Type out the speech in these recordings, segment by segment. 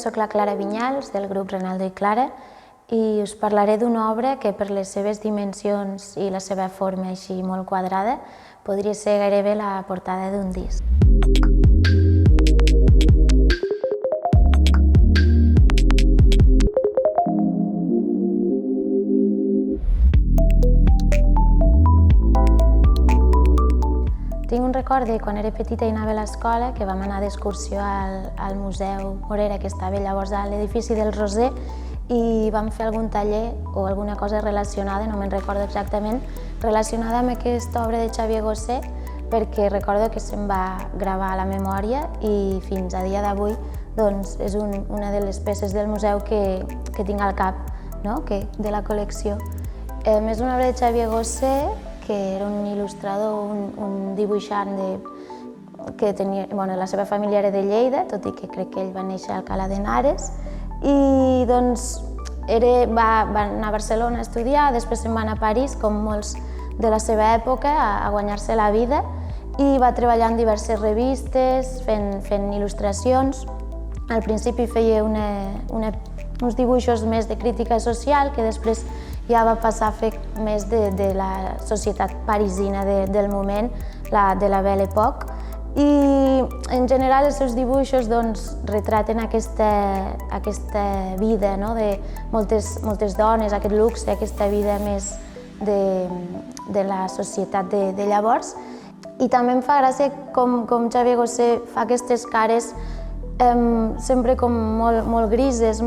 soc la Clara Vinyals, del grup Renaldo i Clara, i us parlaré d'una obra que per les seves dimensions i la seva forma així molt quadrada podria ser gairebé la portada d'un disc. Tinc un record de quan era petita i anava a l'escola, que vam anar d'excursió al Museu Morera, que estava llavors a l'edifici del Roser, i vam fer algun taller o alguna cosa relacionada, no me'n recordo exactament, relacionada amb aquesta obra de Xavier Gosé, perquè recordo que se'm va gravar a la memòria i fins a dia d'avui és una de les peces del museu que tinc al cap, de la col·lecció. És una obra de Xavier Gosé, que era un il·lustrador, un dibuixant que tenia... La seva família era de Lleida, tot i que crec que ell va néixer a Alcalá de Henares, i doncs va anar a Barcelona a estudiar, després se'n va anar a París, com molts de la seva època, a guanyar-se la vida, i va treballar en diverses revistes, fent il·lustracions. Al principi feia uns dibuixos més de crítica social, que després ja va passar a fer més de la societat parisina del moment, de la Belle Époque. I en general els seus dibuixos retraten aquesta vida de moltes dones, aquest luxe, aquesta vida més de la societat de llavors. I també em fa gràcia com Xavier Gosé fa aquestes cares sempre com molt grises,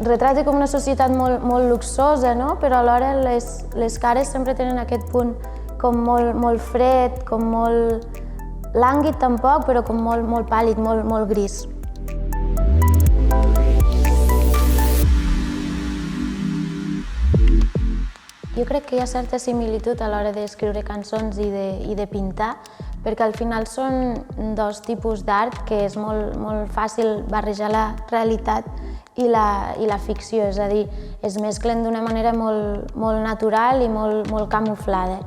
retrata com una societat molt luxosa, però alhora les cares sempre tenen aquest punt com molt fred, com molt lànguid tampoc, però com molt pàl·lid, molt gris. Jo crec que hi ha certa similitud a l'hora d'escriure cançons i de pintar, perquè al final són dos tipus d'art que és molt fàcil barrejar la realitat i la ficció, és a dir, es mesclen d'una manera molt natural i molt camuflada.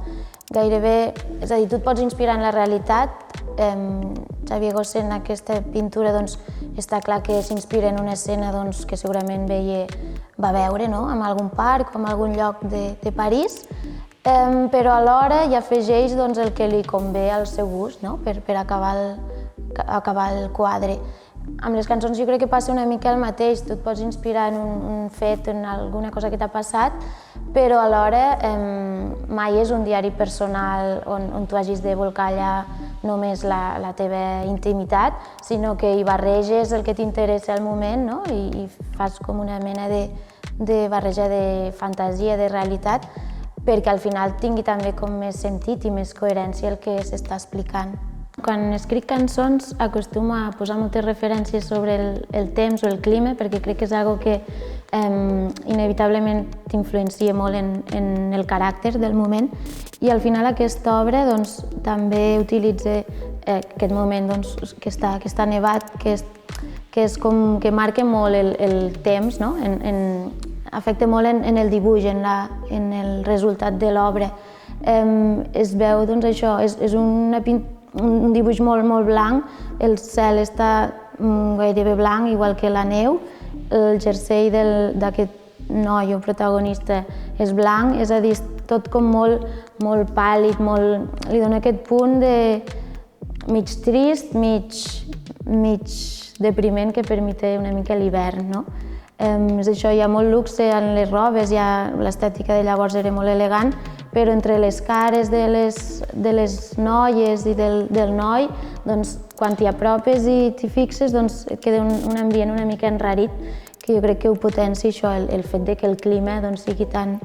Gairebé, és a dir, tu et pots inspirar en la realitat. Xavier Gosé en aquesta pintura està clar que s'inspira en una escena que segurament va veure en algun parc o en algun lloc de París, però alhora hi afegeix el que li convé al seu gust per acabar el quadre. Amb les cançons jo crec que passa una mica el mateix, tu et pots inspirar en un fet, en alguna cosa que t'ha passat, però alhora mai és un diari personal on tu hagis de bolcar allà només la teva intimitat, sinó que hi barreges el que t'interessa al moment i fas com una mena de barreja de fantasia, de realitat, perquè al final tingui també com més sentit i més coherència el que s'està explicant. Quan escric cançons acostumo a posar moltes referències sobre el temps o el clima, perquè crec que és una cosa que inevitablement t'influencia molt en el caràcter del moment, i al final aquesta obra també utilitza aquest moment que està nevat, que és com que marca molt el temps, afecta molt en el dibuix, en el resultat de l'obra. Es veu això, és un dibuix molt blanc, el cel està gairebé blanc, igual que la neu, el jersei d'aquest noi o protagonista és blanc, és a dir, tot com molt pàl·lid, li dona aquest punt de mig trist, mig depriment que permet una mica l'hivern. És això, hi ha molt luxe en les robes, l'estètica de llavors era molt elegant, però entre les cares de les noies i del noi, quan t'hi apropes i t'hi fixes, et queda un ambient una mica enrarit, que jo crec que ho potencia això, el fet que el clima sigui tan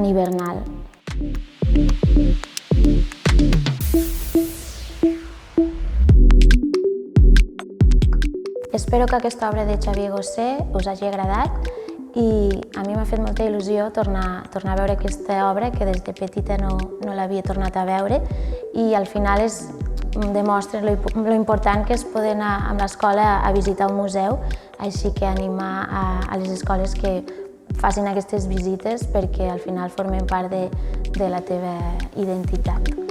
hivernal. Espero que aquesta obra de Xavier Gosé us hagi agradat i a mi m'ha fet molta il·lusió tornar a veure aquesta obra, que des de petita no l'havia tornat a veure, i al final demostra lo important que és poder anar amb l'escola a visitar un museu, així que animar a les escoles que facin aquestes visites perquè al final formen part de la teva identitat.